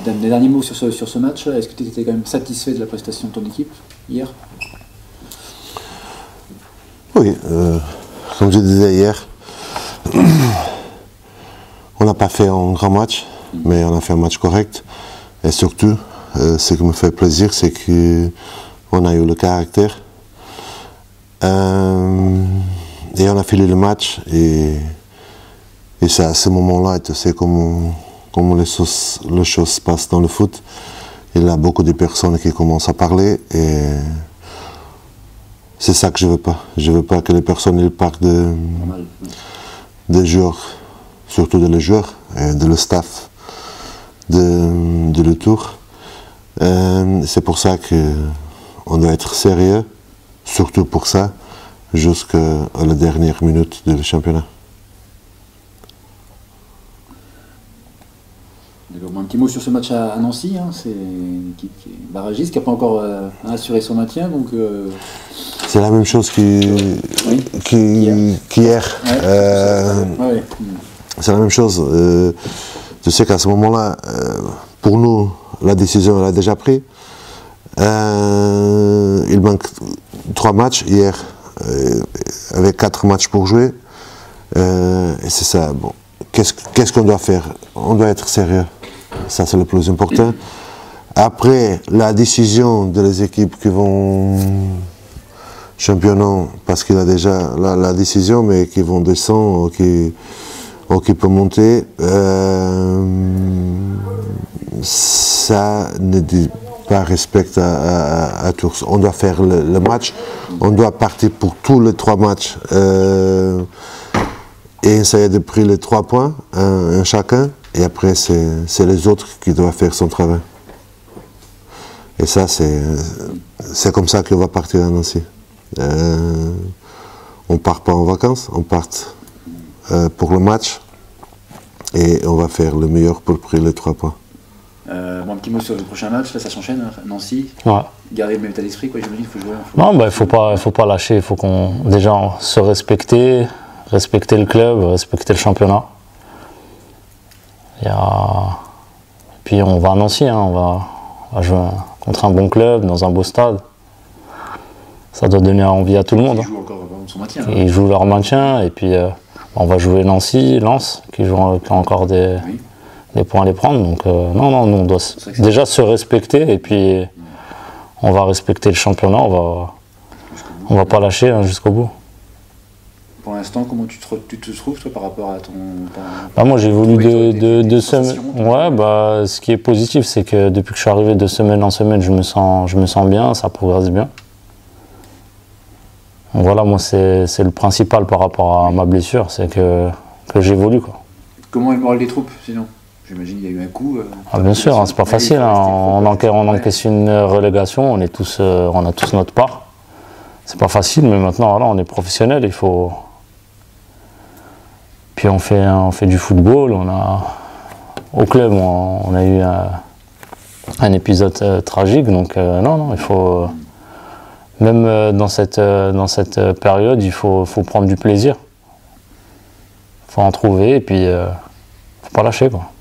Des derniers mots sur ce match, est-ce que tu étais quand même satisfait de la prestation de ton équipe hier? Oui, comme je disais hier, on n'a pas fait un grand match, mais on a fait un match correct. Et surtout, ce qui me fait plaisir, c'est qu'on a eu le caractère. Et on a filé le match. Et c'est à ce moment-là, tu sais comment les choses se passent dans le foot. Il y a beaucoup de personnes qui commencent à parler. Et c'est ça que je veux pas. Je veux pas que les personnes ils parlent des joueurs, surtout de les joueurs, et de le staff, de le tour. C'est pour ça qu'on doit être sérieux, surtout pour ça, jusqu'à la dernière minute du championnat. Un petit mot sur ce match à Nancy, hein. C'est une équipe barragiste qui n'a pas encore assuré son maintien. Donc, c'est la même chose qu'hier. Ouais. C'est la même chose. Tu sais qu'à ce moment-là, pour nous, la décision elle a déjà prise. Il manque 3 matchs hier, avec 4 matchs pour jouer. Et c'est ça. Bon. Qu'est-ce qu'on doit faire? On doit être sérieux. Ça, c'est le plus important. Après, la décision de les équipes qui vont championnat, parce qu'il a déjà la décision, mais qui vont descendre ou qui peuvent monter, ça ne dit pas respect à tous. On doit faire le match, on doit partir pour tous les 3 matchs. Et essayer de prendre les 3 points, un chacun, et après c'est les autres qui doivent faire son travail. Et ça, c'est comme ça qu'on va partir à Nancy. On ne part pas en vacances, on part pour le match, et on va faire le meilleur pour prendre les 3 points. Un petit mot sur le prochain match, là ça s'enchaîne, Nancy. Ouais. Garder le même état d'esprit, quoi, j'imagine, il faut jouer. Non, il faut pas lâcher, il faut déjà se respecter le club, respecter le championnat. Puis on va à Nancy, hein, on va jouer contre un bon club, dans un beau stade. Ça doit donner envie à tout le monde. Ils jouent encore son maintien. Ils jouent leur maintien, et puis on va jouer Lens, qui a encore des points à les prendre. Donc non, nous on doit déjà se respecter, et puis on va respecter le championnat, on va pas lâcher, hein, jusqu'au bout. Pour l'instant, comment tu te trouves, toi, par rapport à ton... Moi, j'ai voulu deux semaines. Ouais, ce qui est positif, c'est que depuis que je suis arrivé de semaine en semaine, je me sens bien, ça progresse bien. Donc voilà, moi, c'est le principal par rapport à ma blessure, c'est que j'évolue, quoi. Comment est le moral des troupes, sinon? J'imagine qu'il y a eu un coup. Bien sûr, hein, c'est pas facile. Hein. On encaisse une relégation, on a tous notre part. C'est pas facile, mais maintenant, voilà, on est professionnel, il faut... Puis on fait du football, au club on a eu un épisode tragique, donc non, il faut, même dans cette période, il faut prendre du plaisir. Il faut en trouver, et puis faut pas lâcher, quoi.